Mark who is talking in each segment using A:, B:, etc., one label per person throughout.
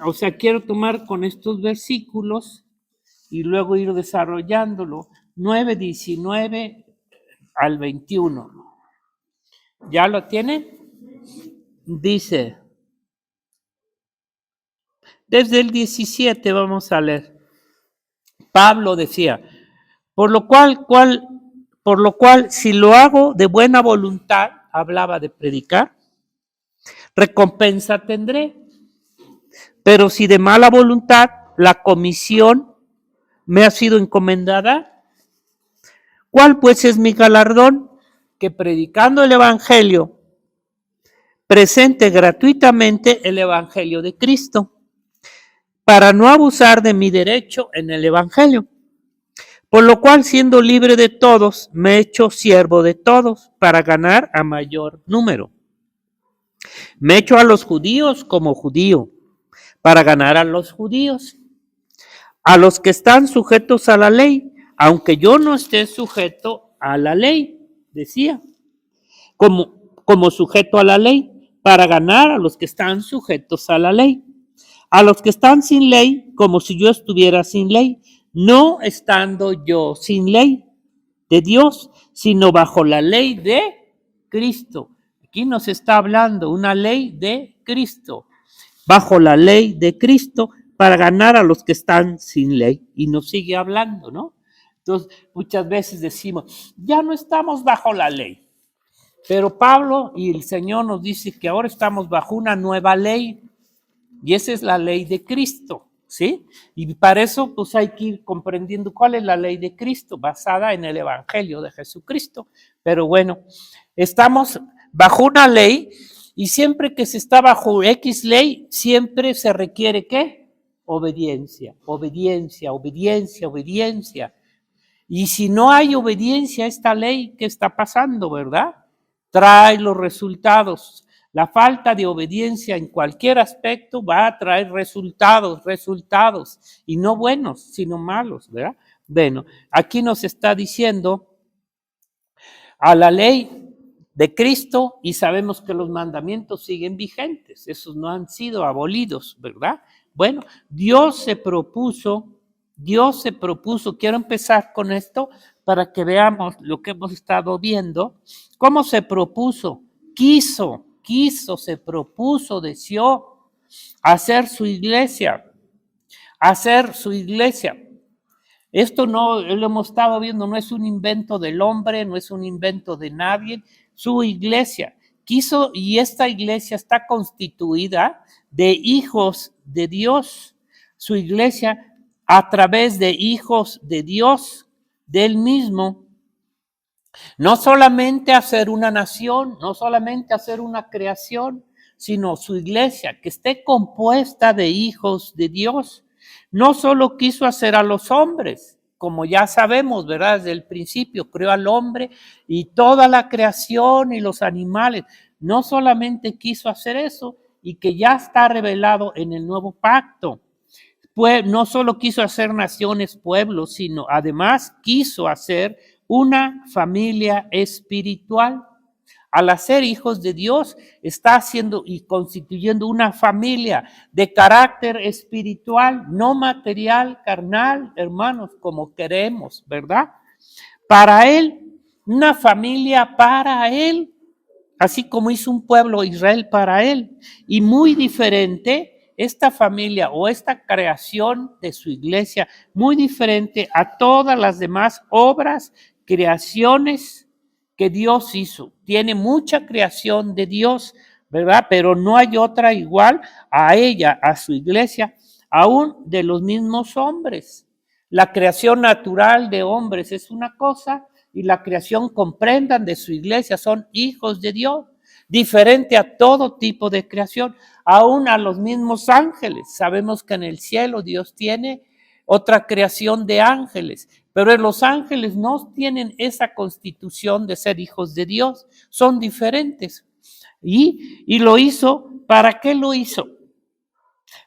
A: O sea, quiero tomar con estos versículos y luego ir desarrollándolo. 9:19 al 21. ¿Ya lo tienen? Dice, desde el 17 vamos a leer. Pablo decía, por lo cual, si lo hago de buena voluntad, hablaba de predicar, recompensa tendré. Pero si de mala voluntad, la comisión me ha sido encomendada, ¿cuál pues es mi galardón? Que predicando el evangelio, presente gratuitamente el evangelio de Cristo, para no abusar de mi derecho en el evangelio. Por lo cual, siendo libre de todos, me he hecho siervo de todos, para ganar a mayor número. Me he hecho a los judíos como judío, para ganar a los judíos. A los que están sujetos a la ley, aunque yo no esté sujeto a la ley, decía, como sujeto a la ley, para ganar a los que están sujetos a la ley. A los que están sin ley, como si yo estuviera sin ley, no estando yo sin ley de Dios, sino bajo la ley de Cristo. Aquí nos está hablando una ley de Cristo, bajo la ley de Cristo, para ganar a los que están sin ley. Y nos sigue hablando, ¿no? Entonces, muchas veces decimos, ya no estamos bajo la ley. Pero Pablo y el Señor nos dice que ahora estamos bajo una nueva ley. Y esa es la ley de Cristo, ¿sí? Y para eso, pues hay que ir comprendiendo cuál es la ley de Cristo, basada en el Evangelio de Jesucristo. Pero bueno, estamos bajo una ley y siempre que se está bajo X ley, siempre se requiere, ¿qué? Obediencia, obediencia, obediencia, obediencia. Y si no hay obediencia a esta ley, ¿qué está pasando, verdad? Trae los resultados. La falta de obediencia en cualquier aspecto va a traer resultados, y no buenos, sino malos, ¿verdad? Bueno, aquí nos está diciendo a la ley de Cristo y sabemos que los mandamientos siguen vigentes, esos no han sido abolidos, ¿verdad? Bueno, Dios se propuso, quiero empezar con esto para que veamos lo que hemos estado viendo, cómo se propuso, se propuso, deseó hacer su iglesia. Esto no, lo hemos estado viendo, no es un invento del hombre, no es un invento de nadie, su iglesia quiso, y esta iglesia está constituida de hijos de Dios, su iglesia a través de hijos de Dios, de él mismo. No solamente hacer una nación, no solamente hacer una creación, sino su iglesia, que esté compuesta de hijos de Dios. No solo quiso hacer a los hombres, como ya sabemos, ¿verdad? Desde el principio creó al hombre y toda la creación y los animales. No solamente quiso hacer eso y que ya está revelado en el nuevo pacto. Pues no solo quiso hacer naciones, pueblos, sino además quiso hacer una familia espiritual. Al hacer hijos de Dios, está haciendo y constituyendo una familia de carácter espiritual, no material, carnal, hermanos, como queremos, ¿verdad? Para Él, una familia para Él, así como hizo un pueblo Israel para Él, y muy diferente esta familia o esta creación de su iglesia, muy diferente a todas las demás obras, creaciones que Dios hizo. Tiene mucha creación de Dios, ¿verdad? Pero no hay otra igual a ella, a su iglesia, aún de los mismos hombres. La creación natural de hombres es una cosa y la creación, comprendan, de su iglesia son hijos de Dios, diferente a todo tipo de creación, aún a los mismos ángeles. Sabemos que en el cielo Dios tiene otra creación de ángeles, pero los ángeles no tienen esa constitución de ser hijos de Dios, son diferentes. Y lo hizo, ¿para qué lo hizo?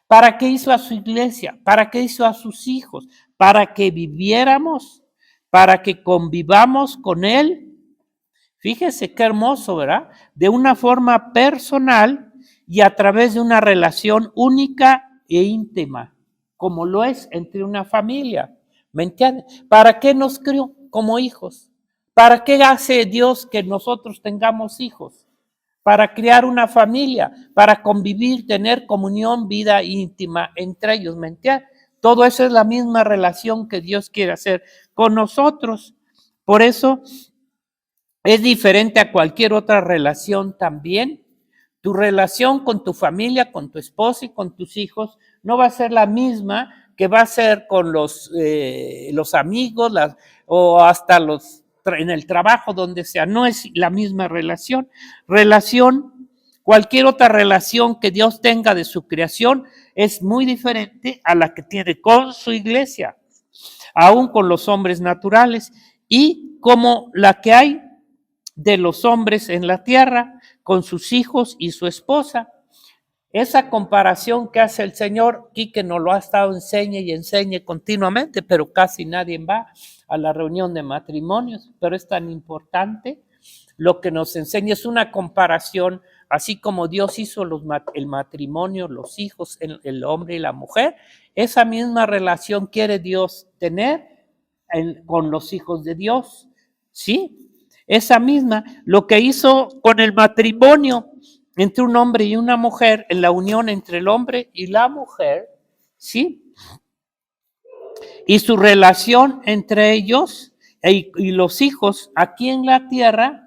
A: ¿Para qué hizo a su iglesia? ¿Para qué hizo a sus hijos? Para que viviéramos, para que convivamos con Él. Fíjese qué hermoso, ¿verdad? De una forma personal y a través de una relación única e íntima, como lo es entre una familia. ¿Me entiendes? ¿Para qué nos crió como hijos? ¿Para qué hace Dios que nosotros tengamos hijos? Para crear una familia, para convivir, tener comunión, vida íntima entre ellos, ¿me entiendes? Todo eso es la misma relación que Dios quiere hacer con nosotros. Por eso es diferente a cualquier otra relación también. Tu relación con tu familia, con tu esposa y con tus hijos no va a ser la misma que va a ser con los amigos o hasta en el trabajo, donde sea. No es la misma relación. Cualquier otra relación que Dios tenga de su creación es muy diferente a la que tiene con su iglesia, aún con los hombres naturales, y como la que hay de los hombres en la tierra, con sus hijos y su esposa. Esa comparación que hace el Señor, Quique nos lo ha estado enseñe y enseñe continuamente, pero casi nadie va a la reunión de matrimonios, pero es tan importante. Lo que nos enseña es una comparación, así como Dios hizo el matrimonio, los hijos, el hombre y la mujer, esa misma relación quiere Dios tener con los hijos de Dios, ¿sí? Esa misma, lo que hizo con el matrimonio entre un hombre y una mujer, en la unión entre el hombre y la mujer, ¿sí? Y su relación entre ellos y los hijos aquí en la tierra,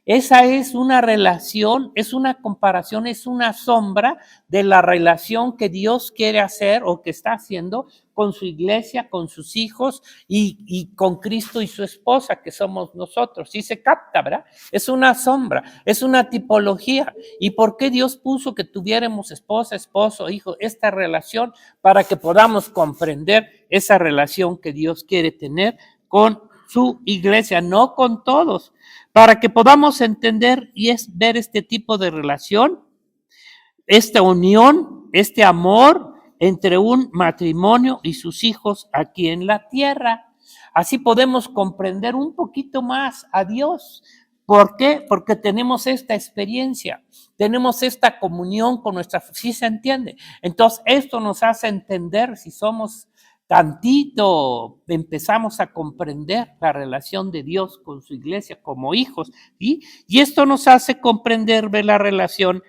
A: esa es una relación, es una comparación, es una sombra de la relación que Dios quiere hacer o que está haciendo con su iglesia, con sus hijos y con Cristo y su esposa, que somos nosotros. ¿Sí se capta, verdad? Es una sombra, es una tipología. ¿Y por qué Dios puso que tuviéramos esposa, esposo, hijo, esta relación? Para que podamos comprender esa relación que Dios quiere tener con su iglesia, no con todos, para que podamos entender y ver este tipo de relación, esta unión, este amor entre un matrimonio y sus hijos aquí en la tierra. Así podemos comprender un poquito más a Dios. ¿Por qué? Porque tenemos esta experiencia, tenemos esta comunión con nuestra, ¿sí se entiende? Entonces, esto nos hace entender, si somos tantito, empezamos a comprender la relación de Dios con su iglesia como hijos, ¿sí? Y esto nos hace comprender, ver la relación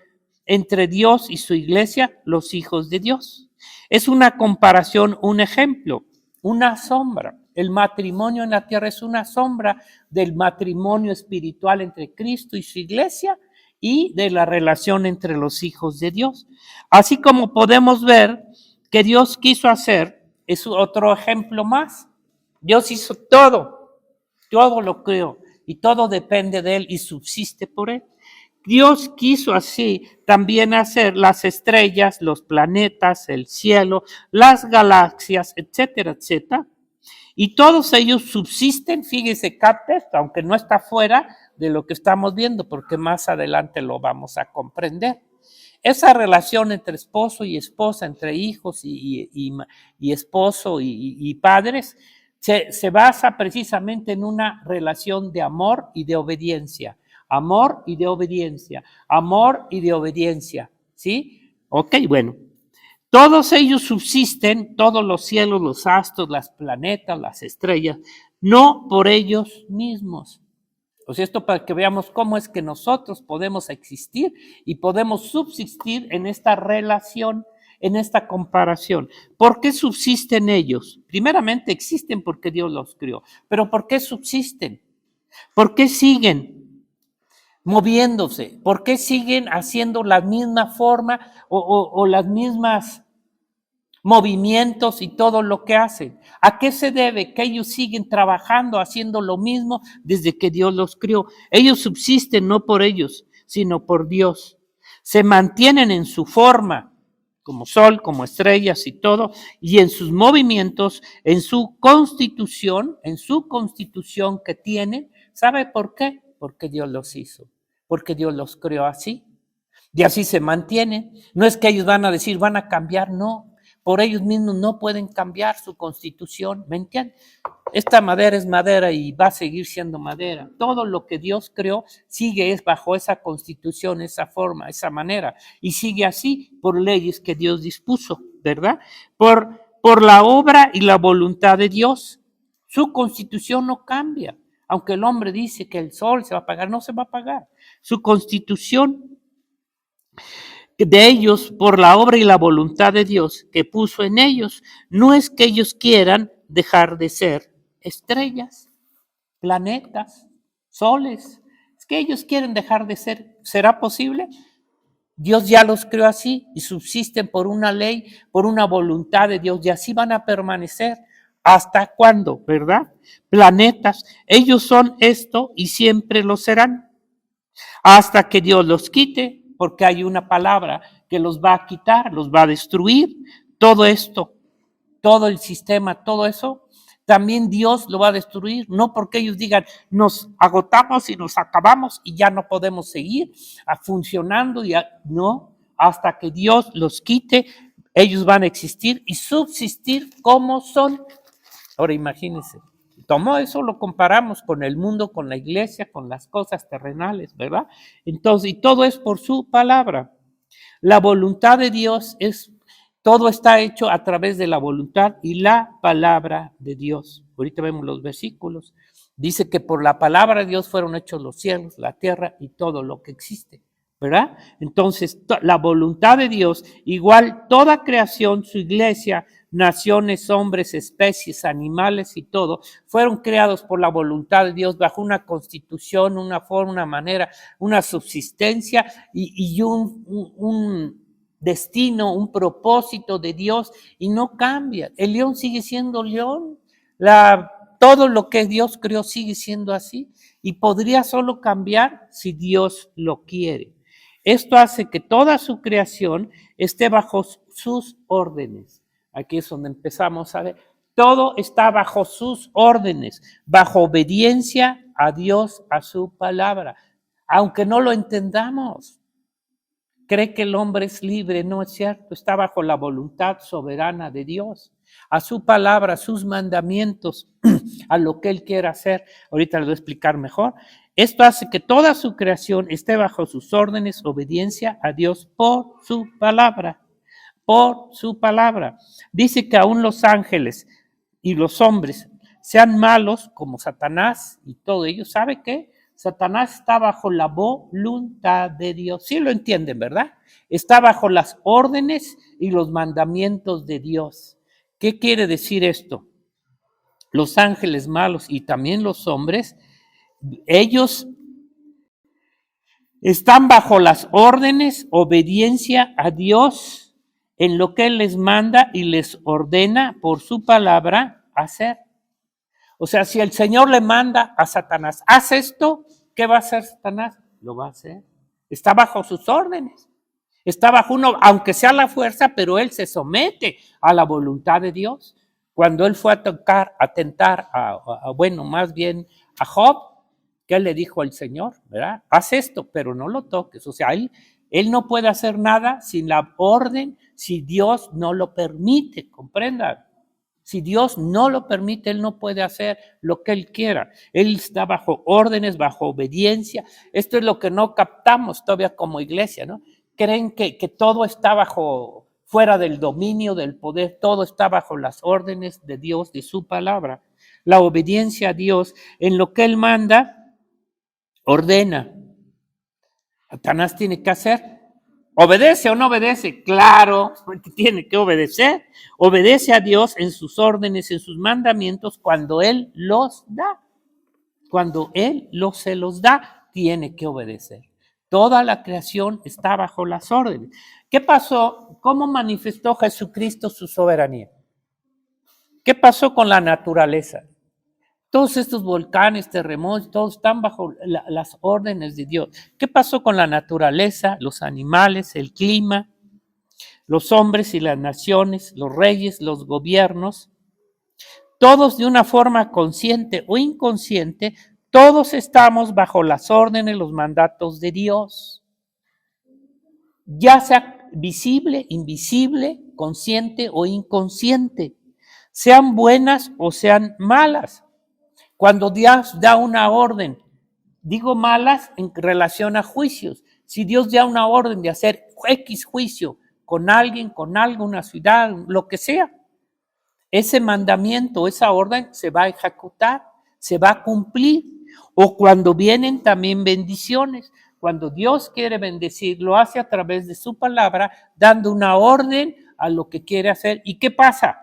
A: entre Dios y su iglesia, los hijos de Dios. Es una comparación, un ejemplo, una sombra. El matrimonio en la tierra es una sombra del matrimonio espiritual entre Cristo y su iglesia y de la relación entre los hijos de Dios. Así como podemos ver que Dios quiso hacer, es otro ejemplo más. Dios hizo todo lo creó y todo depende de Él y subsiste por Él. Dios quiso así también hacer las estrellas, los planetas, el cielo, las galaxias, etcétera, etcétera. Y todos ellos subsisten, fíjese, capta esto, aunque no está fuera de lo que estamos viendo, porque más adelante lo vamos a comprender. Esa relación entre esposo y esposa, entre hijos y esposo y padres, se basa precisamente en una relación de amor y de obediencia. Amor y de obediencia. Amor y de obediencia. ¿Sí? Ok, bueno. Todos ellos subsisten, todos los cielos, los astros, las planetas, las estrellas, no por ellos mismos. O sea, esto para que veamos cómo es que nosotros podemos existir y podemos subsistir en esta relación, en esta comparación. ¿Por qué subsisten ellos? Primeramente existen porque Dios los creó, pero ¿por qué subsisten? ¿Por qué siguen moviéndose? ¿Por qué siguen haciendo la misma forma o las mismas movimientos y todo lo que hacen? ¿A qué se debe? Que ellos siguen trabajando, haciendo lo mismo desde que Dios los crió. Ellos subsisten no por ellos, sino por Dios. Se mantienen en su forma, como sol, como estrellas y todo, y en sus movimientos, en su constitución que tienen. ¿Sabe por qué? Porque Dios los hizo, porque Dios los creó así. Y así se mantienen. No es que ellos van a decir, van a cambiar, no. por ellos mismos no pueden cambiar su constitución, ¿me entienden? Esta madera es madera y va a seguir siendo madera. Todo lo que Dios creó sigue bajo esa constitución, esa forma, esa manera. Y sigue así por leyes que Dios dispuso, ¿verdad? Por la obra y la voluntad de Dios. Su constitución no cambia. Aunque el hombre dice que el sol se va a apagar, no se va a apagar. Su constitución de ellos, por la obra y la voluntad de Dios que puso en ellos, no es que ellos quieran dejar de ser estrellas, planetas, soles. Es que ellos quieren dejar de ser. ¿Será posible? Dios ya los creó así y subsisten por una ley, por una voluntad de Dios, y así van a permanecer. ¿Hasta cuándo? ¿Verdad? Planetas. Ellos son esto y siempre lo serán. Hasta que Dios los quite, porque hay una palabra que los va a quitar, los va a destruir. Todo esto, todo el sistema, todo eso, también Dios lo va a destruir. No porque ellos digan, nos agotamos y nos acabamos y ya no podemos seguir funcionando. No, hasta que Dios los quite, ellos van a existir y subsistir como son. Ahora imagínense. Tomó eso, lo comparamos con el mundo, con la iglesia, con las cosas terrenales, ¿verdad? Entonces, y todo es por su palabra. La voluntad de Dios todo está hecho a través de la voluntad y la palabra de Dios. Ahorita vemos los versículos. Dice que por la palabra de Dios fueron hechos los cielos, la tierra y todo lo que existe, ¿verdad? Entonces, la voluntad de Dios, igual toda creación, su iglesia, naciones, hombres, especies, animales y todo, fueron creados por la voluntad de Dios bajo una constitución, una forma, una manera, una subsistencia y un destino, un propósito de Dios y no cambia. El león sigue siendo león, todo lo que Dios creó sigue siendo así y podría solo cambiar si Dios lo quiere. Esto hace que toda su creación esté bajo sus órdenes. Aquí es donde empezamos a ver. Todo está bajo sus órdenes, bajo obediencia a Dios, a su palabra. Aunque no lo entendamos, cree que el hombre es libre, no es cierto. Está bajo la voluntad soberana de Dios, a su palabra, a sus mandamientos, a lo que Él quiera hacer. Ahorita les voy a explicar mejor. Esto hace que toda su creación esté bajo sus órdenes, obediencia a Dios por su palabra. Por su palabra. Dice que aún los ángeles y los hombres sean malos como Satanás y todo ello. ¿Sabe qué? Satanás está bajo la voluntad de Dios. Sí lo entienden, ¿verdad? Está bajo las órdenes y los mandamientos de Dios. ¿Qué quiere decir esto? Los ángeles malos y también los hombres, ellos están bajo las órdenes, obediencia a Dios en lo que Él les manda y les ordena por su palabra hacer. O sea, si el Señor le manda a Satanás, haz esto, ¿qué va a hacer Satanás? Lo va a hacer. Está bajo sus órdenes. Está bajo aunque sea la fuerza, pero él se somete a la voluntad de Dios. Cuando él fue a tentar más bien a Job, ¿qué le dijo al Señor? ¿Verdad? Haz esto, pero no lo toques. O sea, él no puede hacer nada sin la orden, si Dios no lo permite, comprendan. Si Dios no lo permite, Él no puede hacer lo que Él quiera. Él está bajo órdenes, bajo obediencia. Esto es lo que no captamos todavía como iglesia, ¿no? Creen que todo está fuera del dominio, del poder, todo está bajo las órdenes de Dios, de su palabra. La obediencia a Dios, en lo que Él manda, ordena. Satanás tiene que hacer. ¿Obedece o no obedece? Claro, tiene que obedecer. Obedece a Dios en sus órdenes, en sus mandamientos, cuando Él los da. Cuando Él se los da, tiene que obedecer. Toda la creación está bajo las órdenes. ¿Qué pasó? ¿Cómo manifestó Jesucristo su soberanía? ¿Qué pasó con la naturaleza? Todos estos volcanes, terremotos, todos están bajo las órdenes de Dios. ¿Qué pasó con la naturaleza, los animales, el clima, los hombres y las naciones, los reyes, los gobiernos? Todos de una forma consciente o inconsciente, todos estamos bajo las órdenes, los mandatos de Dios. Ya sea visible, invisible, consciente o inconsciente, sean buenas o sean malas. Cuando Dios da una orden, digo malas en relación a juicios. Si Dios da una orden de hacer X juicio con alguien, con algo, una ciudad, lo que sea, ese mandamiento, esa orden se va a ejecutar, se va a cumplir. O cuando vienen también bendiciones. Cuando Dios quiere bendecir, lo hace a través de su palabra, dando una orden a lo que quiere hacer. ¿Y qué pasa?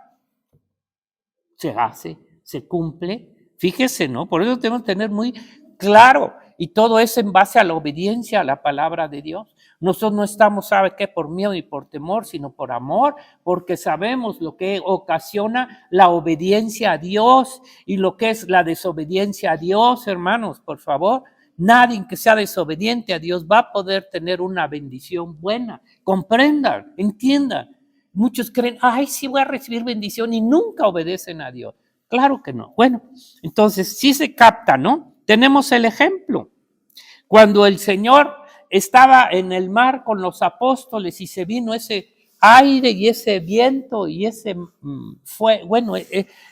A: Se hace, se cumple. Fíjese, ¿no? Por eso tenemos que tener muy claro. Y todo eso en base a la obediencia a la palabra de Dios. Nosotros no estamos, ¿sabe qué? Por miedo y por temor, sino por amor, porque sabemos lo que ocasiona la obediencia a Dios y lo que es la desobediencia a Dios, hermanos, por favor. Nadie que sea desobediente a Dios va a poder tener una bendición buena. Comprendan, entiendan. Muchos creen, ay, sí voy a recibir bendición y nunca obedecen a Dios. Claro que no. Bueno, entonces sí se capta, ¿no? Tenemos el ejemplo. Cuando el Señor estaba en el mar con los apóstoles y se vino ese aire y ese viento y ese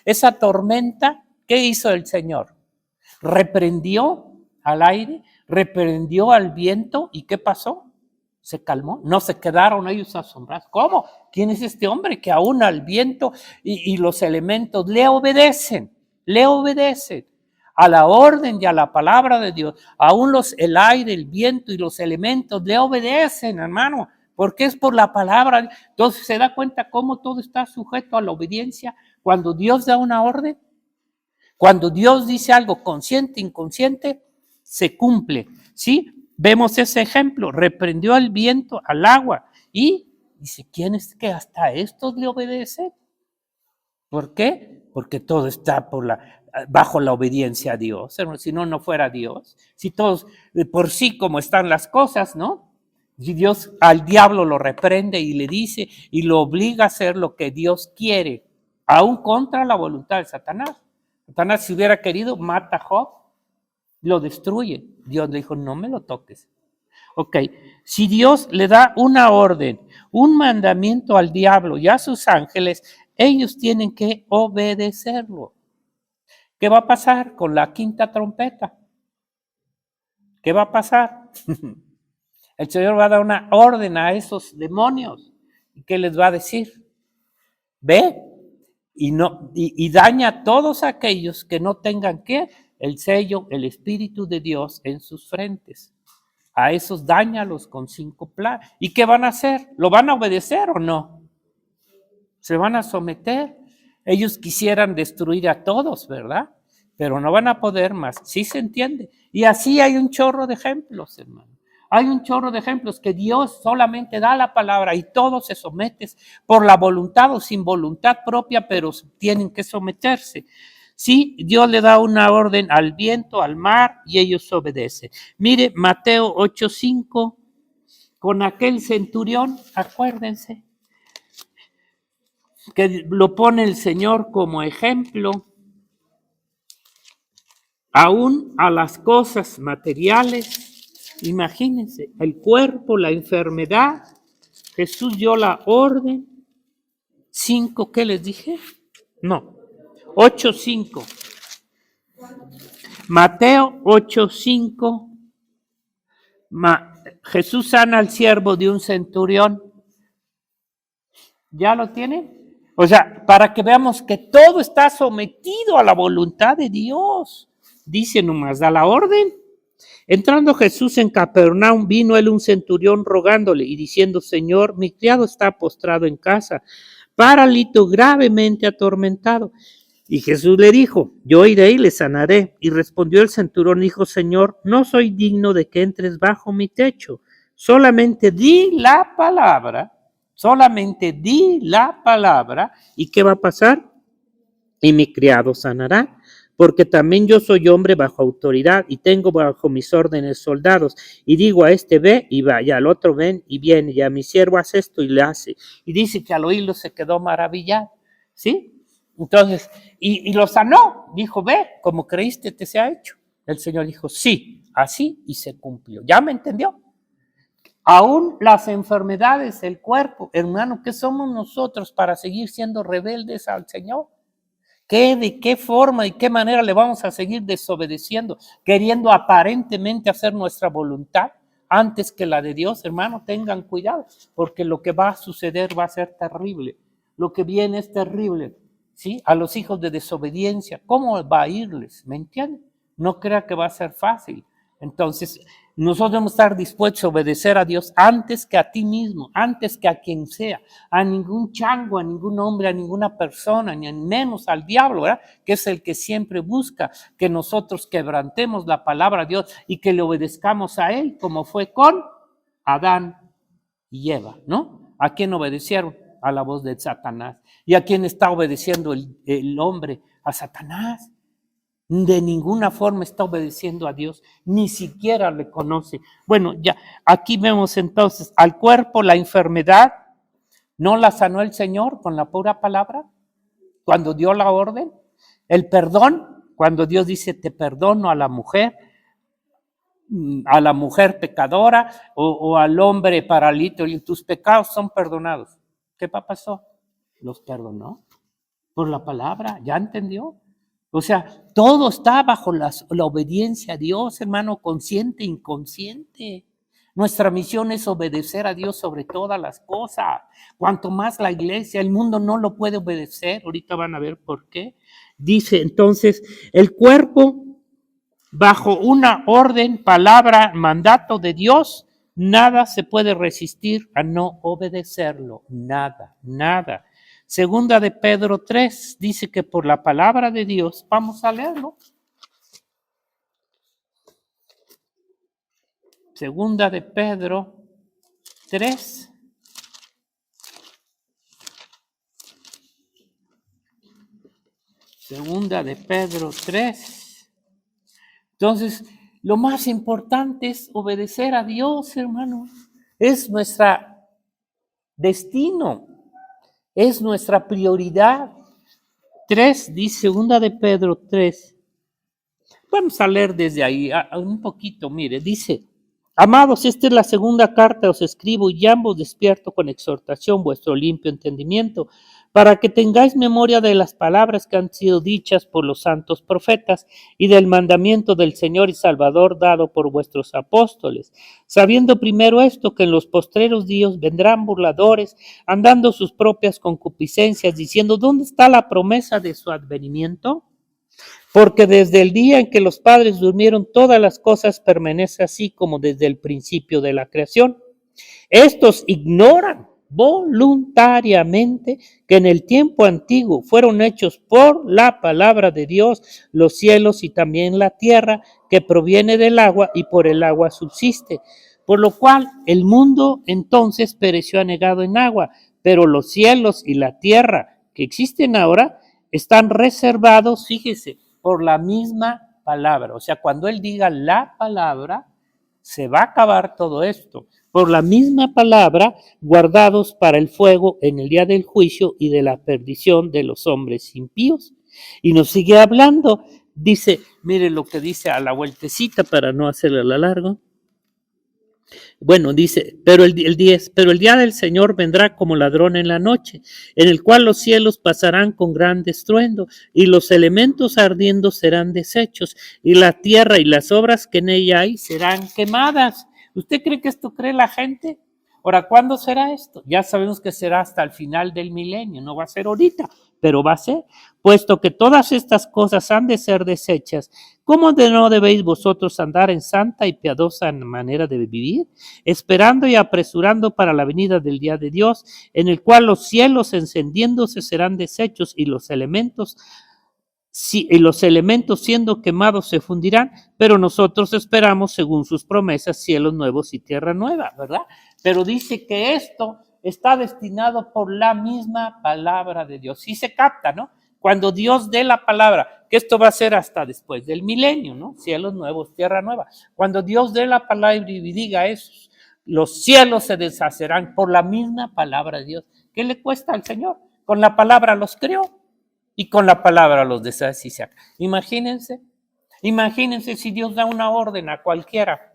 A: esa tormenta, ¿qué hizo el Señor? Reprendió al aire, reprendió al viento y ¿qué pasó? Se calmó, no se quedaron ellos asombrados. ¿Cómo? ¿Quién es este hombre que aún al viento y los elementos le obedecen? Le obedecen a la orden y a la palabra de Dios. Aún el aire, el viento y los elementos le obedecen, hermano, porque es por la palabra. Entonces se da cuenta cómo todo está sujeto a la obediencia. Cuando Dios da una orden, cuando Dios dice algo consciente, inconsciente, se cumple, ¿sí? Vemos ese ejemplo, reprendió al viento, al agua, y dice, ¿quién es que hasta estos le obedecen? ¿Por qué? Porque todo está bajo la obediencia a Dios. Si no, no fuera Dios. Si todos, por sí como están las cosas, ¿no? Si Dios al diablo lo reprende y le dice y lo obliga a hacer lo que Dios quiere, aún contra la voluntad de Satanás. Satanás, si hubiera querido, mata a Job, lo destruye. Dios le dijo, no me lo toques. Ok, si Dios le da una orden, un mandamiento al diablo y a sus ángeles, ellos tienen que obedecerlo. ¿Qué va a pasar con la quinta trompeta? ¿Qué va a pasar? El Señor va a dar una orden a esos demonios. ¿Y qué les va a decir? Ve y daña a todos aquellos que no tengan ¿qué? El sello, el Espíritu de Dios en sus frentes. A esos dáñalos con 5 plagas. ¿Y qué van a hacer? ¿Lo van a obedecer o no? ¿Se van a someter? Ellos quisieran destruir a todos, ¿verdad? Pero no van a poder más. ¿Sí se entiende? Y así hay un chorro de ejemplos, hermano. Hay un chorro de ejemplos que Dios solamente da la palabra y todos se someten por la voluntad o sin voluntad propia, pero tienen que someterse. Sí, Dios le da una orden al viento, al mar, y ellos obedecen. Mire, Mateo 8:5, con aquel centurión, acuérdense, que lo pone el Señor como ejemplo, aún a las cosas materiales. Imagínense, el cuerpo, la enfermedad, Jesús dio la orden. 5, ¿qué les dije? No, 8:5. Mateo 8:5. Jesús sana al siervo de un centurión. ¿Ya lo tiene? O sea, para que veamos que todo está sometido a la voluntad de Dios. Dice nomás, da la orden. Entrando Jesús en Capernaum, vino él un centurión rogándole y diciendo, Señor, mi criado está postrado en casa, paralito gravemente atormentado. Y Jesús le dijo, yo iré y le sanaré. Y respondió el centurión, dijo, Señor, no soy digno de que entres bajo mi techo. Solamente di la palabra, ¿y qué va a pasar? Y mi criado sanará, porque también yo soy hombre bajo autoridad y tengo bajo mis órdenes soldados. Y digo a este ve y va, y al otro ven y viene, y a mi siervo hace esto y le hace. Y dice que al oírlo se quedó maravillado, ¿sí? Entonces, y lo sanó, dijo, ve, como creíste te se ha hecho. El Señor dijo, sí, así y se cumplió. ¿Ya me entendió? Aún las enfermedades del cuerpo, hermano, ¿qué somos nosotros para seguir siendo rebeldes al Señor? ¿De qué forma y qué manera le vamos a seguir desobedeciendo, queriendo aparentemente hacer nuestra voluntad antes que la de Dios? Hermano, tengan cuidado, porque lo que va a suceder va a ser terrible. Lo que viene es terrible, ¿sí? A los hijos de desobediencia, ¿cómo va a irles? ¿Me entienden? No crea que va a ser fácil. Entonces, nosotros debemos estar dispuestos a obedecer a Dios antes que a ti mismo, antes que a quien sea, a ningún chango, a ningún hombre, a ninguna persona, ni menos al diablo, ¿verdad? Que es el que siempre busca que nosotros quebrantemos la palabra de Dios y que le obedezcamos a él, como fue con Adán y Eva, ¿no? ¿A quién obedecieron? A la voz de Satanás. ¿Y a quién está obedeciendo el hombre? A Satanás. De ninguna forma está obedeciendo a Dios, ni siquiera le conoce. Bueno, ya aquí vemos entonces al cuerpo la enfermedad, ¿no la sanó el Señor con la pura palabra? Cuando dio la orden. El perdón, cuando Dios dice te perdono a la mujer pecadora o al hombre paralítico, y tus pecados son perdonados. ¿Qué pasó? Los perdonó por la palabra, ¿ya entendió? O sea, todo está bajo la obediencia a Dios, hermano, consciente e inconsciente. Nuestra misión es obedecer a Dios sobre todas las cosas. Cuanto más la iglesia, el mundo no lo puede obedecer. Ahorita van a ver por qué. Dice entonces, el cuerpo bajo una orden, palabra, mandato de Dios, nada se puede resistir a no obedecerlo. Nada, nada. Segunda de Pedro 3 dice que por la palabra de Dios, vamos a leerlo. Segunda de Pedro 3. Segunda de Pedro 3. Entonces, lo más importante es obedecer a Dios, hermano. Es nuestro destino, es nuestra prioridad. 3, dice segunda de Pedro 3. Vamos a leer desde ahí un poquito, mire, dice: amados, esta es la segunda carta os escribo y ambos despierto con exhortación vuestro limpio entendimiento, para que tengáis memoria de las palabras que han sido dichas por los santos profetas y del mandamiento del Señor y Salvador dado por vuestros apóstoles, sabiendo primero esto, que en los postreros días vendrán burladores, andando sus propias concupiscencias, diciendo: ¿dónde está la promesa de su advenimiento? Porque desde el día en que los padres durmieron, todas las cosas permanecen así como desde el principio de la creación. Estos ignoran voluntariamente que en el tiempo antiguo fueron hechos por la palabra de Dios los cielos y también la tierra, que proviene del agua y por el agua subsiste. Por lo cual el mundo entonces pereció anegado en agua, pero los cielos y la tierra que existen ahora están reservados, fíjese, por la misma palabra. O sea, cuando él diga la palabra, se va a acabar todo esto. Por la misma palabra, guardados para el fuego en el día del juicio y de la perdición de los hombres impíos. Y nos sigue hablando, dice, mire lo que dice a la vueltecita para no hacerle la largo. Bueno, dice, pero el 10, pero el día del Señor vendrá como ladrón en la noche, en el cual los cielos pasarán con gran estruendo, y los elementos ardiendo serán deshechos, y la tierra y las obras que en ella hay serán quemadas. ¿Usted cree que esto cree la gente? Ahora, ¿cuándo será esto? Ya sabemos que será hasta el final del milenio, no va a ser ahorita, pero va a ser, puesto que todas estas cosas han de ser deshechas. ¿Cómo no debéis vosotros andar en santa y piadosa manera de vivir, esperando y apresurando para la venida del día de Dios, en el cual los cielos encendiéndose serán deshechos y los elementos siendo quemados se fundirán, pero nosotros esperamos, según sus promesas, cielos nuevos y tierra nueva, ¿verdad? Pero dice que esto está destinado por la misma palabra de Dios. Sí se capta, ¿no? Cuando Dios dé la palabra, que esto va a ser hasta después del milenio, ¿no? Cielos nuevos, tierra nueva. Cuando Dios dé la palabra y diga eso, los cielos se deshacerán por la misma palabra de Dios. ¿Qué le cuesta al Señor? Con la palabra los creó y con la palabra los deshace y saca. Imagínense si Dios da una orden a cualquiera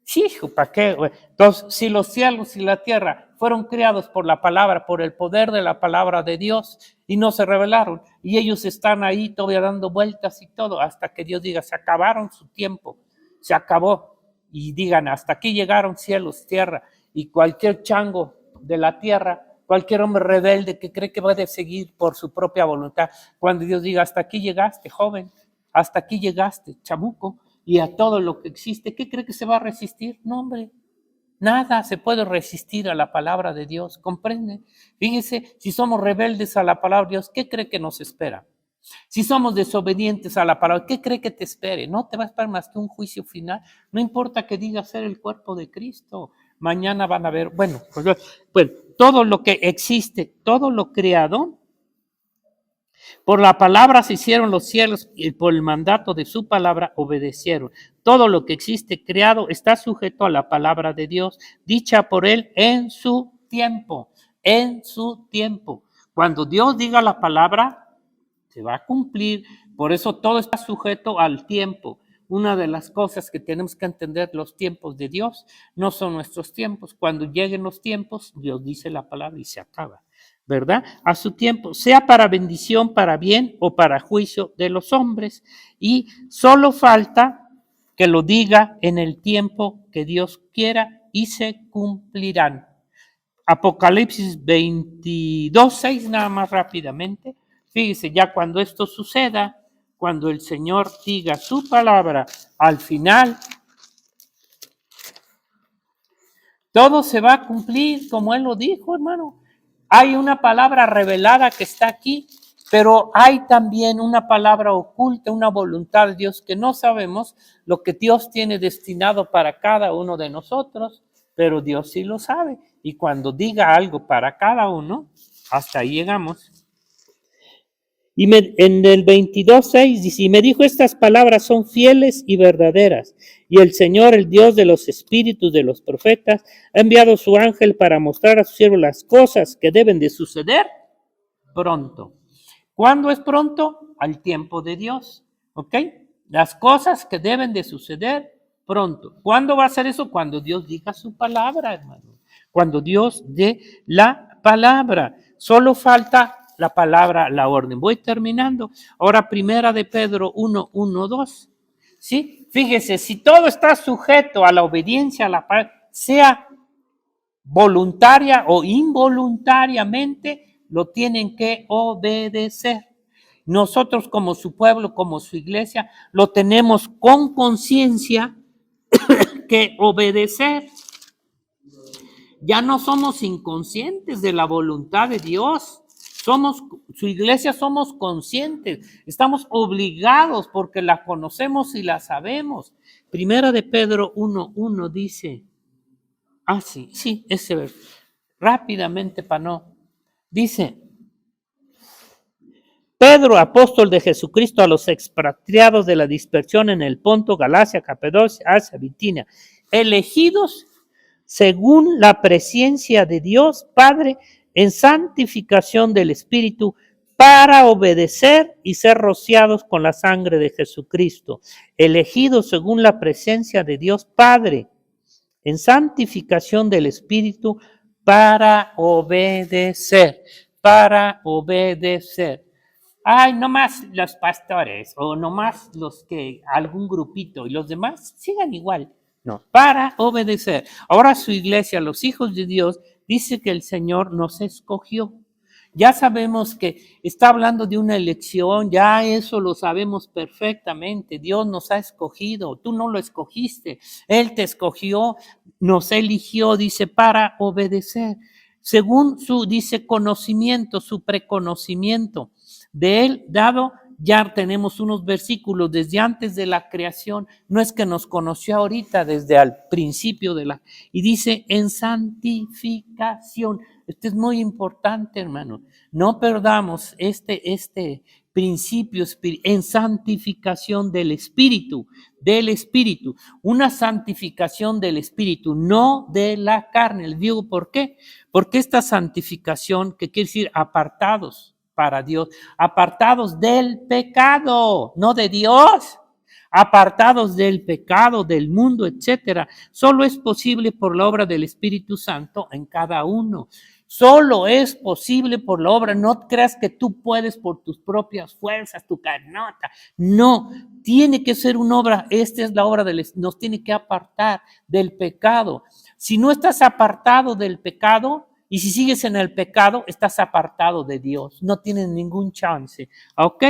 A: Sí, hijo, ¿para qué, güey? Entonces, si los cielos y la tierra fueron creados por la palabra, por el poder de la palabra de Dios, y no se rebelaron, y ellos están ahí todavía dando vueltas y todo, hasta que Dios diga, se acabaron su tiempo, se acabó, y digan, hasta aquí llegaron cielos, tierra, y cualquier chango de la tierra, cualquier hombre rebelde que cree que puede seguir por su propia voluntad, cuando Dios diga, hasta aquí llegaste, joven, hasta aquí llegaste, chamuco, y a todo lo que existe, ¿qué cree que se va a resistir? No, hombre, nada se puede resistir a la palabra de Dios, ¿comprende? Fíjese, si somos rebeldes a la palabra de Dios, ¿qué cree que nos espera? Si somos desobedientes a la palabra, ¿qué cree que te espere? No te va a esperar más que un juicio final. No importa que diga ser el cuerpo de Cristo. Mañana van a ver, bueno, pues todo lo que existe, todo lo creado, por la palabra se hicieron los cielos y por el mandato de su palabra obedecieron. Todo lo que existe creado está sujeto a la palabra de Dios, dicha por él en su tiempo, en su tiempo. Cuando Dios diga la palabra, se va a cumplir. Por eso todo está sujeto al tiempo. Una de las cosas que tenemos que entender, los tiempos de Dios no son nuestros tiempos. Cuando lleguen los tiempos, Dios dice la palabra y se acaba, ¿verdad? A su tiempo, sea para bendición, para bien o para juicio de los hombres. Y solo falta que lo diga en el tiempo que Dios quiera y se cumplirán. Apocalipsis 22:6, nada más rápidamente. Fíjese, ya cuando esto suceda, cuando el Señor diga su palabra, al final, todo se va a cumplir como Él lo dijo, hermano. Hay una palabra revelada que está aquí, pero hay también una palabra oculta, una voluntad de Dios que no sabemos lo que Dios tiene destinado para cada uno de nosotros, pero Dios sí lo sabe. Y cuando diga algo para cada uno, hasta ahí llegamos. Y en el 22:6 dice, y me dijo, estas palabras son fieles y verdaderas, y el Señor, el Dios de los espíritus de los profetas, ha enviado su ángel para mostrar a su siervo las cosas que deben de suceder pronto. ¿Cuándo es pronto? Al tiempo de Dios, ¿ok? Las cosas que deben de suceder pronto. ¿Cuándo va a ser eso? Cuando Dios diga su palabra, hermano. Cuando Dios dé la palabra. Solo falta la palabra, la orden. Voy terminando. Ahora, primera de Pedro 1:1-2. ¿Sí? Fíjese, si todo está sujeto a la obediencia a la palabra, sea voluntaria o involuntariamente, lo tienen que obedecer. Nosotros como su pueblo, como su iglesia, lo tenemos con conciencia que obedecer. Ya no somos inconscientes de la voluntad de Dios. Somos, su iglesia somos conscientes, estamos obligados porque la conocemos y la sabemos. Primera de Pedro 1:1 dice, sí, ese verso, rápidamente para no, dice, Pedro, apóstol de Jesucristo, a los expatriados de la dispersión en el Ponto, Galacia, Capadocia, Asia, Bitinia, elegidos según la presencia de Dios Padre en santificación del Espíritu para obedecer y ser rociados con la sangre de Jesucristo, elegidos según la presencia de Dios Padre en santificación del Espíritu para obedecer, para obedecer. Ay, nomás los pastores o nomás los que, algún grupito y los demás sigan igual. No, para obedecer. Ahora su iglesia, los hijos de Dios, dice que el Señor nos escogió. Ya sabemos que está hablando de una elección, ya eso lo sabemos perfectamente. Dios nos ha escogido, tú no lo escogiste, Él te escogió, nos eligió, dice, para obedecer. Según su, dice, conocimiento, su preconocimiento de Él dado. Ya tenemos unos versículos desde antes de la creación, no es que nos conoció ahorita desde al principio de la, y dice en santificación. Esto es muy importante, hermano. No perdamos este principio en santificación del Espíritu, una santificación del Espíritu, no de la carne. Les digo, ¿por qué? Porque esta santificación, que quiere decir apartados para Dios, apartados del pecado, no de Dios, apartados del pecado, del mundo, etcétera. Solo es posible por la obra del Espíritu Santo en cada uno. Solo es posible por la obra. No creas que tú puedes por tus propias fuerzas, tu carnota. No, tiene que ser una obra. Esta es la obra nos tiene que apartar del pecado. Si no estás apartado del pecado y si sigues en el pecado, estás apartado de Dios. No tienes ningún chance. ¿Ok?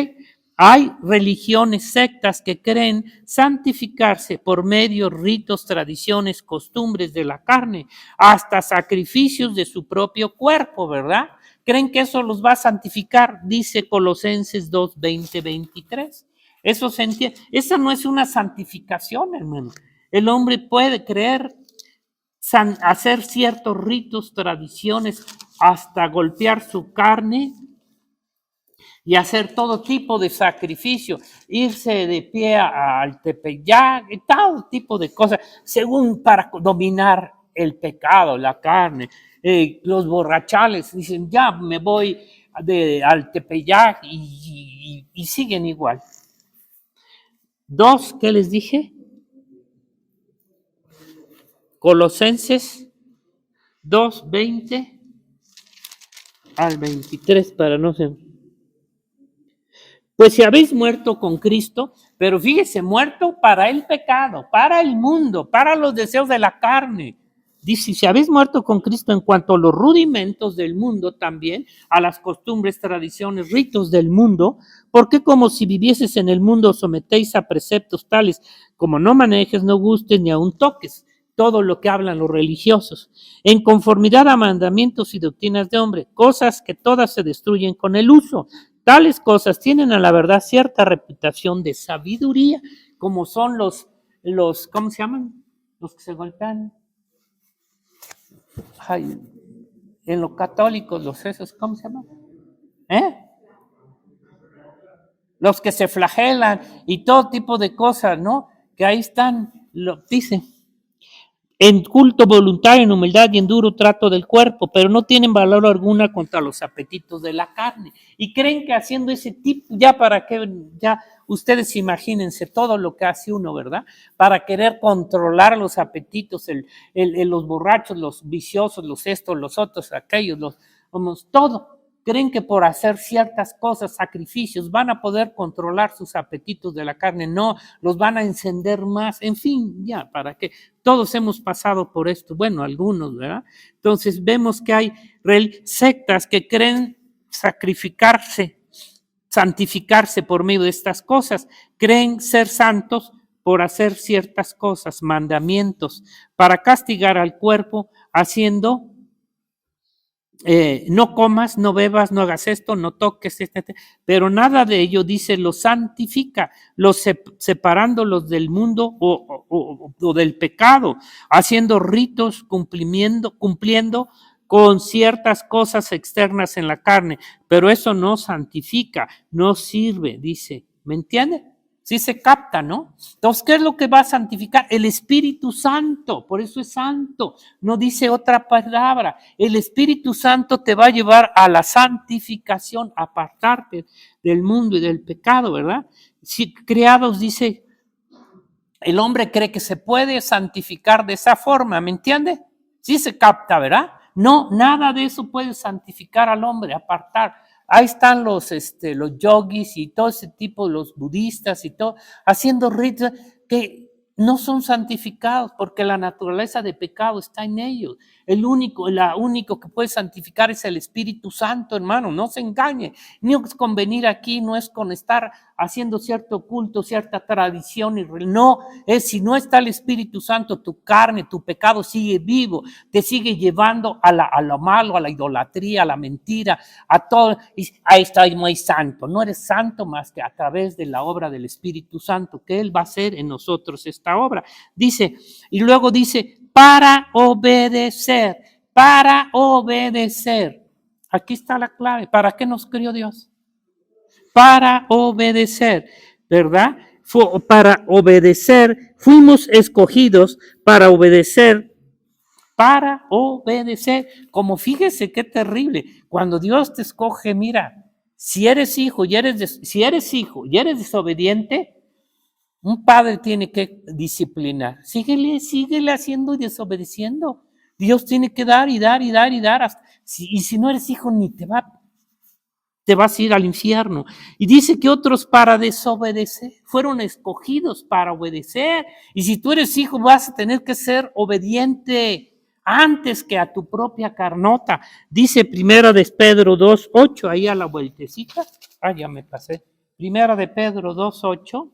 A: Hay religiones, sectas que creen santificarse por medio de ritos, tradiciones, costumbres de la carne, hasta sacrificios de su propio cuerpo, ¿verdad? Creen que eso los va a santificar, dice Colosenses 2, 20, 23. Eso se entiende. Esa no es una santificación, hermano. El hombre puede creer, hacer ciertos ritos, tradiciones, hasta golpear su carne y hacer todo tipo de sacrificio, irse de pie al Tepeyac y tal tipo de cosas, según para dominar el pecado, la carne. Los borrachales dicen, ya me voy al Tepeyac y siguen igual. 2, ¿qué les dije? Colosenses 2, 20 al 23, para no ser... Pues si habéis muerto con Cristo, pero fíjese, muerto para el pecado, para el mundo, para los deseos de la carne. Dice, si habéis muerto con Cristo en cuanto a los rudimentos del mundo también, a las costumbres, tradiciones, ritos del mundo, porque como si vivieses en el mundo sometéis a preceptos tales como no manejes, no gustes ni aun toques todo lo que hablan los religiosos, en conformidad a mandamientos y doctrinas de hombre, cosas que todas se destruyen con el uso. Tales cosas tienen a la verdad cierta reputación de sabiduría, como son los ¿cómo se llaman? Los que se golpean. Ay, en los católicos, los esos, ¿cómo se llaman? Los que se flagelan y todo tipo de cosas, ¿no? Que ahí están, dice, en culto voluntario, en humildad y en duro trato del cuerpo, pero no tienen valor alguna contra los apetitos de la carne. Y creen que haciendo ese tipo, ya para que, ya ustedes imagínense todo lo que hace uno, ¿verdad? Para querer controlar los apetitos, los borrachos, los viciosos, los estos, los otros, aquellos, todo. Creen que por hacer ciertas cosas, sacrificios, van a poder controlar sus apetitos de la carne. No, los van a encender más. En fin, ya, ¿para qué? Todos hemos pasado por esto. Bueno, algunos, ¿verdad? Entonces vemos que hay sectas que creen santificarse por medio de estas cosas. Creen ser santos por hacer ciertas cosas, mandamientos, para castigar al cuerpo haciendo... no comas, no bebas, no hagas esto, no toques, pero nada de ello, dice, los santifica, separándolos del mundo o del pecado, haciendo ritos, cumpliendo con ciertas cosas externas en la carne, pero eso no santifica, no sirve, dice, ¿me entiende? Sí se capta, ¿no? Entonces, ¿qué es lo que va a santificar? El Espíritu Santo, por eso es santo, no dice otra palabra. El Espíritu Santo te va a llevar a la santificación, a apartarte del mundo y del pecado, ¿verdad? Si creados, dice, el hombre cree que se puede santificar de esa forma, ¿me entiende? Sí se capta, ¿verdad? No, nada de eso puede santificar al hombre, apartar. Ahí están los yogis y todo ese tipo, los budistas y todo, haciendo ritos que no son santificados porque la naturaleza de pecado está en ellos. La único que puede santificar es el Espíritu Santo, hermano, no se engañe. No es con venir aquí, no es con estar haciendo cierto culto, cierta tradición, no, es si no está el Espíritu Santo, tu carne, tu pecado sigue vivo, te sigue llevando a lo malo, a la idolatría, a la mentira, a todo, y ahí está muy santo, no eres santo más que a través de la obra del Espíritu Santo, que Él va a hacer en nosotros esta obra, dice, y luego dice, para obedecer, aquí está la clave, ¿para qué nos crió Dios? Para obedecer, ¿verdad? Para obedecer, fuimos escogidos para obedecer, como fíjese qué terrible, cuando Dios te escoge, mira, si eres hijo y eres desobediente, Un padre tiene que disciplinar. Síguele haciendo y desobedeciendo. Dios tiene que dar y dar y dar y dar. Y si no eres hijo, ni te vas a ir al infierno. Y dice que otros para desobedecer, fueron escogidos para obedecer. Y si tú eres hijo, vas a tener que ser obediente antes que a tu propia carnota. Dice primera de Pedro 2:8, ahí a la vueltecita. Ya me pasé. Primera de Pedro 2:8.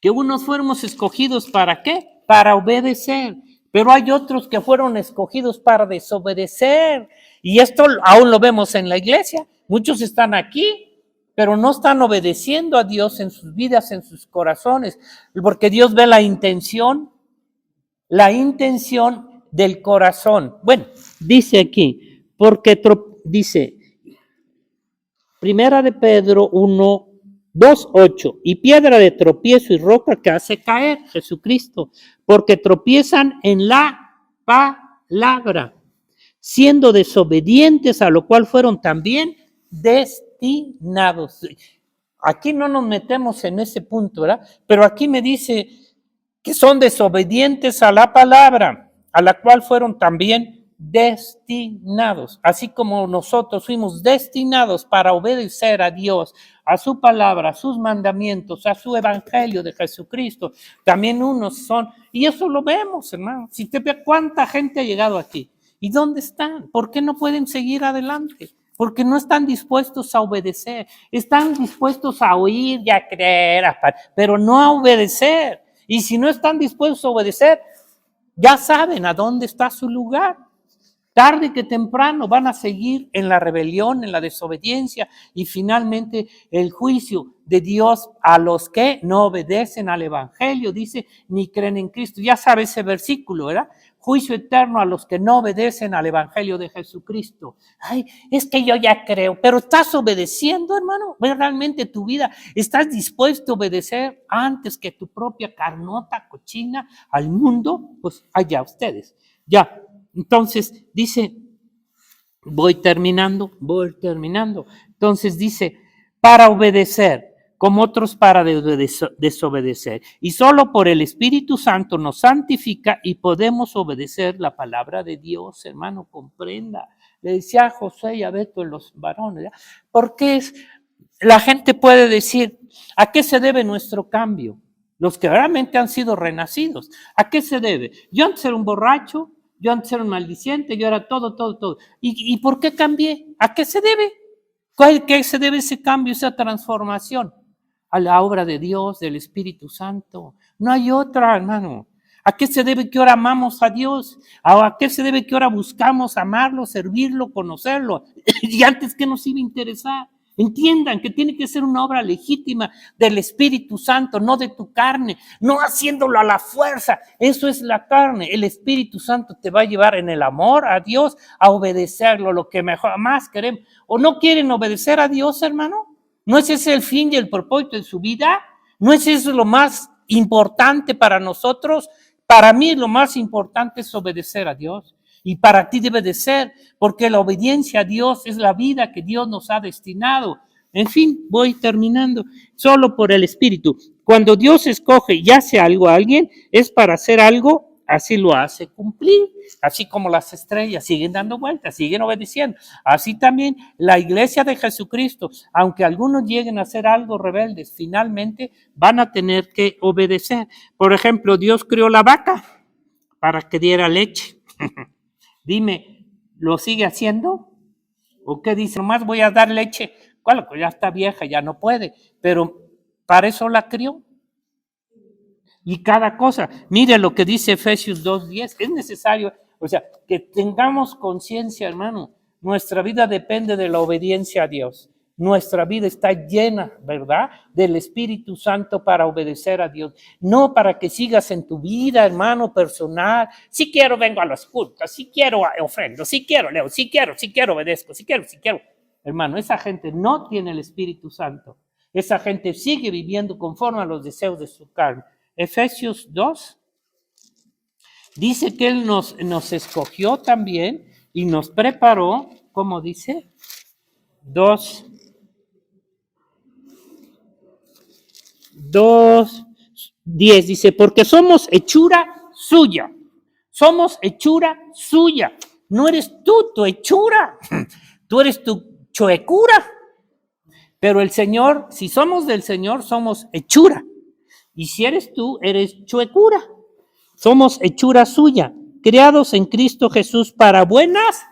A: Que unos fuéramos escogidos ¿para qué? Para obedecer. Pero hay otros que fueron escogidos para desobedecer. Y esto aún lo vemos en la iglesia. Muchos están aquí, pero no están obedeciendo a Dios en sus vidas, en sus corazones. Porque Dios ve la intención del corazón. Bueno, dice aquí, dice, primera de Pedro 2:8, y piedra de tropiezo y roca que hace caer, Jesucristo, porque tropiezan en la palabra, siendo desobedientes, a lo cual fueron también destinados. Aquí no nos metemos en ese punto, ¿verdad? Pero aquí me dice que son desobedientes a la palabra, a la cual fueron también destinados, así como nosotros fuimos destinados para obedecer a Dios, a su palabra, a sus mandamientos, a su evangelio de Jesucristo. También unos son, y eso lo vemos, hermano. Si te ve cuánta gente ha llegado aquí, ¿y dónde están? ¿Por qué no pueden seguir adelante? Porque no están dispuestos a obedecer, están dispuestos a oír y a creer, pero no a obedecer. Y si no están dispuestos a obedecer, ya saben a dónde está su lugar. Tarde que temprano van a seguir en la rebelión, en la desobediencia y finalmente el juicio de Dios a los que no obedecen al evangelio, dice, ni creen en Cristo. Ya sabe ese versículo, ¿verdad? Juicio eterno a los que no obedecen al evangelio de Jesucristo. Ay, es que yo ya creo, pero ¿estás obedeciendo, hermano? ¿Realmente tu vida estás dispuesto a obedecer antes que tu propia carnota cochina al mundo? Pues allá ustedes. Ya, entonces dice, voy terminando. Entonces dice, para obedecer, como otros para desobedecer. Y solo por el Espíritu Santo nos santifica y podemos obedecer la palabra de Dios, hermano, comprenda. Le decía a José y a Beto en los varones, ¿ya? Porque la gente puede decir, ¿a qué se debe nuestro cambio? Los que realmente han sido renacidos, ¿a qué se debe? Yo antes era un borracho, yo antes era un maldiciente, yo era todo. ¿Y por qué cambié? ¿A qué se debe? ¿A qué se debe ese cambio, esa transformación? A la obra de Dios, del Espíritu Santo. No hay otra, hermano. ¿A qué se debe que ahora amamos a Dios? ¿A qué se debe que ahora buscamos amarlo, servirlo, conocerlo? Y antes, ¿qué nos iba a interesar? Entiendan que tiene que ser una obra legítima del Espíritu Santo, no de tu carne, no haciéndolo a la fuerza. Eso es la carne. El Espíritu Santo te va a llevar en el amor a Dios a obedecerlo, lo que mejor, más queremos. ¿O no quieren obedecer a Dios, hermano? ¿No es ese el fin y el propósito de su vida? ¿No es eso lo más importante para nosotros? Para mí lo más importante es obedecer a Dios. Y para ti debe de ser, porque la obediencia a Dios es la vida que Dios nos ha destinado. En fin, voy terminando. Solo por el Espíritu. Cuando Dios escoge y hace algo a alguien, es para hacer algo, así lo hace cumplir. Así como las estrellas siguen dando vueltas, siguen obedeciendo. Así también la iglesia de Jesucristo, aunque algunos lleguen a hacer algo rebeldes, finalmente van a tener que obedecer. Por ejemplo, Dios creó la vaca para que diera leche. Dime, ¿lo sigue haciendo? ¿O qué dice? Nomás voy a dar leche. Bueno, pues ya está vieja, ya no puede. Pero para eso la crió. Y cada cosa, mire lo que dice Efesios 2:10, es necesario, o sea, que tengamos conciencia, hermano. Nuestra vida depende de la obediencia a Dios. Nuestra vida está llena, ¿verdad?, del Espíritu Santo para obedecer a Dios. No para que sigas en tu vida, hermano, personal. Si quiero, vengo a los cultos. Si quiero, ofrendo. Si quiero, leo. Si quiero, obedezco. Si quiero. Hermano, esa gente no tiene el Espíritu Santo. Esa gente sigue viviendo conforme a los deseos de su carne. Efesios 2 dice que Él nos escogió también y nos preparó, ¿cómo dice? 2 2, 10 dice, porque somos hechura suya. Somos hechura suya. No eres tú tu hechura. Tú eres tu chuecura. Pero el Señor, si somos del Señor, somos hechura. Y si eres tú, eres chuecura. Somos hechura suya, creados en Cristo Jesús para buenas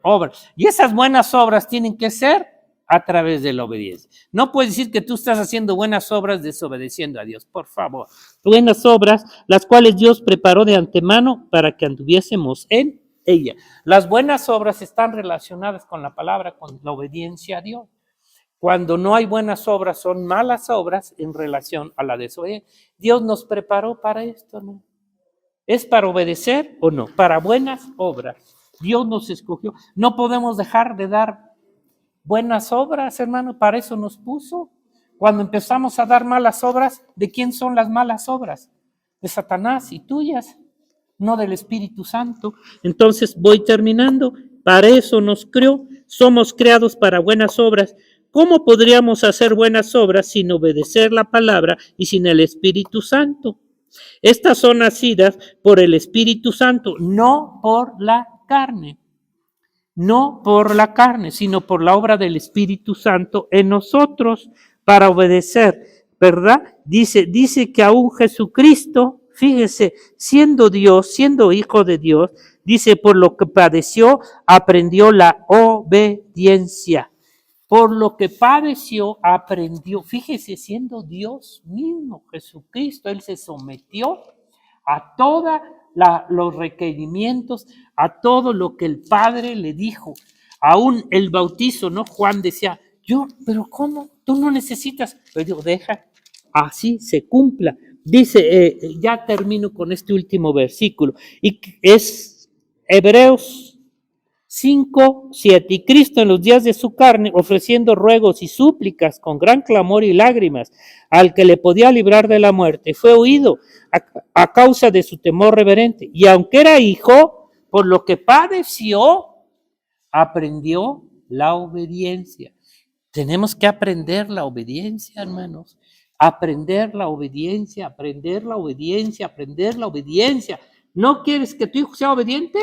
A: obras. Y esas buenas obras tienen que ser a través de la obediencia. No puedes decir que tú estás haciendo buenas obras desobedeciendo a Dios, por favor. Buenas obras, las cuales Dios preparó de antemano para que anduviésemos en ella. Las buenas obras están relacionadas con la palabra, con la obediencia a Dios. Cuando no hay buenas obras, son malas obras en relación a la desobediencia. Dios nos preparó para esto, ¿no? ¿Es para obedecer o no? Para buenas obras. Dios nos escogió. No podemos dejar de dar buenas obras, hermano. Para eso nos puso. Cuando empezamos a dar malas obras, ¿de quién son las malas obras? De Satanás y tuyas, no del Espíritu Santo. Entonces voy terminando. Para eso nos creó. Somos creados para buenas obras. ¿Cómo podríamos hacer buenas obras sin obedecer la palabra y sin el Espíritu Santo? Estas son nacidas por el Espíritu Santo, no por la carne. No por la carne, sino por la obra del Espíritu Santo en nosotros para obedecer, ¿verdad? Dice que aún Jesucristo, fíjese, siendo Dios, siendo hijo de Dios, dice, por lo que padeció, aprendió la obediencia. Por lo que padeció, aprendió. Fíjese, siendo Dios mismo, Jesucristo, Él se sometió a todos los requerimientos, a todo lo que el Padre le dijo. Aún el bautizo, ¿no? Juan decía, pero ¿cómo? Tú no necesitas. Pero digo, deja, así se cumpla. Dice, ya termino con este último versículo, y es Hebreos 5, 7. Y Cristo en los días de su carne, ofreciendo ruegos y súplicas con gran clamor y lágrimas al que le podía librar de la muerte, fue oído a causa de su temor reverente. Y aunque era hijo, por lo que padeció, aprendió la obediencia. Tenemos que aprender la obediencia, hermanos. Aprender la obediencia, aprender la obediencia, aprender la obediencia. ¿No quieres que tu hijo sea obediente?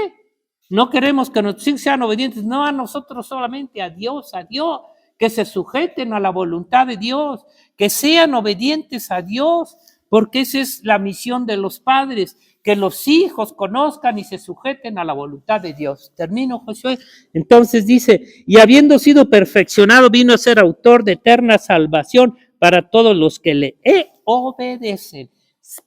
A: No queremos que nuestros hijos sean obedientes, no a nosotros solamente, a Dios, que se sujeten a la voluntad de Dios, que sean obedientes a Dios, porque esa es la misión de los padres, que los hijos conozcan y se sujeten a la voluntad de Dios. Termino, Josué. Entonces dice, y habiendo sido perfeccionado, vino a ser autor de eterna salvación para todos los que le obedecen,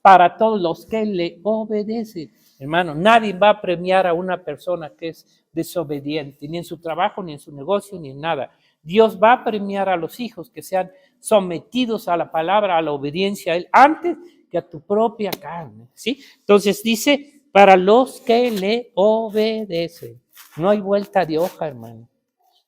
A: para todos los que le obedecen. Hermano, nadie va a premiar a una persona que es desobediente, ni en su trabajo, ni en su negocio, ni en nada. Dios va a premiar a los hijos que sean sometidos a la palabra, a la obediencia a Él, antes que a tu propia carne, ¿sí? Entonces dice, para los que le obedecen. No hay vuelta de hoja, hermano.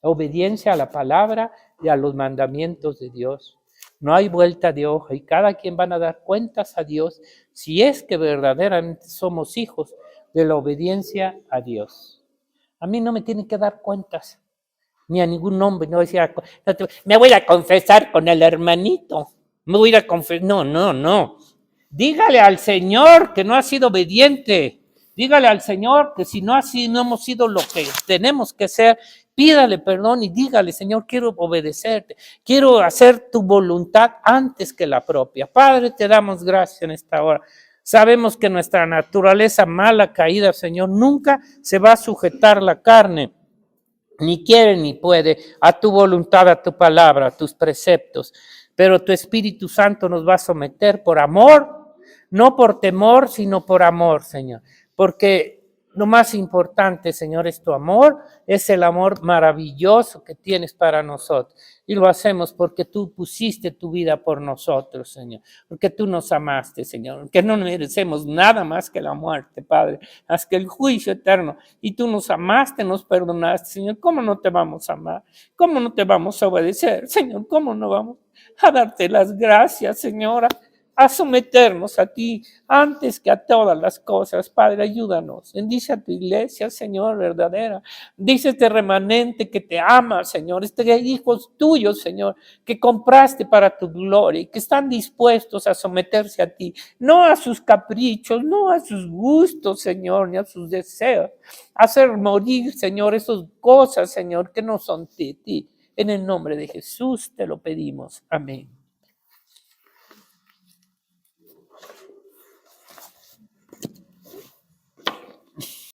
A: Obediencia a la palabra y a los mandamientos de Dios. No hay vuelta de hoja y cada quien van a dar cuentas a Dios si es que verdaderamente somos hijos de la obediencia a Dios. A mí no me tienen que dar cuentas, ni a ningún hombre. No decía, me voy a confesar con el hermanito, me voy a ir a confesar. No. Dígale al Señor que no ha sido obediente. Dígale al Señor que si no hemos sido lo que tenemos que ser, pídale perdón y dígale, Señor, quiero obedecerte, quiero hacer tu voluntad antes que la propia. Padre, te damos gracias en esta hora. Sabemos que nuestra naturaleza mala, caída, Señor, nunca se va a sujetar la carne, ni quiere ni puede, a tu voluntad, a tu palabra, a tus preceptos. Pero tu Espíritu Santo nos va a someter por amor, no por temor, sino por amor, Señor. Porque lo más importante, Señor, es tu amor, es el amor maravilloso que tienes para nosotros. Y lo hacemos porque tú pusiste tu vida por nosotros, Señor. Porque tú nos amaste, Señor. Que no merecemos nada más que la muerte, Padre. Más que el juicio eterno. Y tú nos amaste, nos perdonaste, Señor. ¿Cómo no te vamos a amar? ¿Cómo no te vamos a obedecer, Señor? ¿Cómo no vamos a darte las gracias, Señora? a someternos a ti antes que a todas las cosas. Padre, ayúdanos. Bendice a tu iglesia, Señor, verdadera. Dice este remanente que te ama, Señor, hijos tuyos, Señor, que compraste para tu gloria y que están dispuestos a someterse a ti, no a sus caprichos, no a sus gustos, Señor, ni a sus deseos. Hacer morir, Señor, esas cosas, Señor, que no son de ti. En el nombre de Jesús te lo pedimos. Amén.